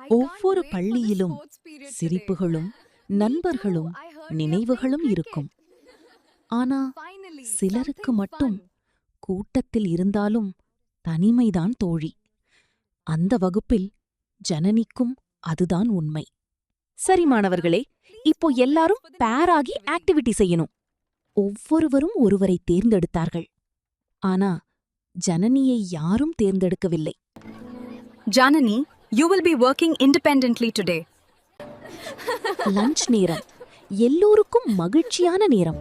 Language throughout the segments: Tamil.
ஒவ்வொரு பள்ளியிலும் சிரிப்புகளும் நண்பர்களும் நினைவுகளும் இருக்கும். ஆனா சிலருக்கு மட்டும் கூட்டத்தில் இருந்தாலும் தனிமைதான் தோழி. அந்த வகுப்பில் ஜனனிக்கும் அதுதான் உண்மை. சரி மாணவர்களே, இப்போ எல்லாரும் பேராகி ஆக்டிவிட்டி செய்யணும். ஒவ்வொருவரும் ஒருவரை தேர்ந்தெடுத்தார்கள். ஆனா ஜனனியை யாரும் தேர்ந்தெடுக்கவில்லை. Janani, you will be working independently today. Lunch நேரம் எல்லோருக்கும் மகிழ்ச்சியான நேரம்.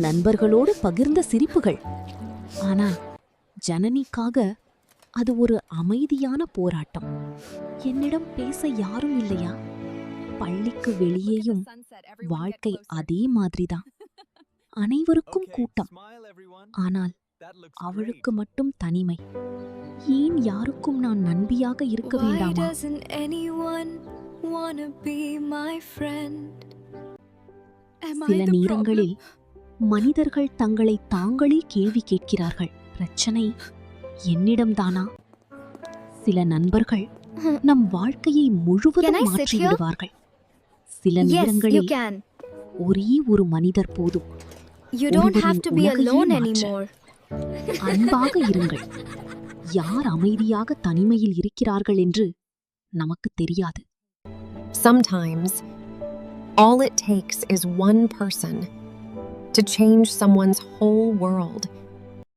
நண்பர்களோடு பகிர்ந்த சிரிப்புகள். ஆனா ஜனனிக்காக அது ஒரு அமைதியான போராட்டம். என்னிடம் பேச யாரும் இல்லையா? பள்ளிக்கு வெளியேயும் வாழ்க்கை அதே மாதிரிதான். அனைவருக்கும் கூட்டம், ஆனால் அவளுக்கு மட்டும் தனிமை. ஏன் யாருக்கும் நான் நண்பியாக இருக்க வேண்டாமா? சில நேரங்களில் மனிதர்கள் தங்களை தாங்களே கேள்வி கேட்கிறார்கள். பிரச்சனை என்னிடம்தானா? சில நண்பர்கள் நம் வாழ்க்கையை முழுவதும் மாற்றி விடுவார்கள். சில நேரங்களில் ஒரே ஒரு மனிதர் போதும். அன்பாக இருங்கள். யார் அமைதியாக தனிமையில் இருக்கிறார்கள் என்று நமக்கு தெரியாது. Sometimes all it takes is one person to change someone's whole world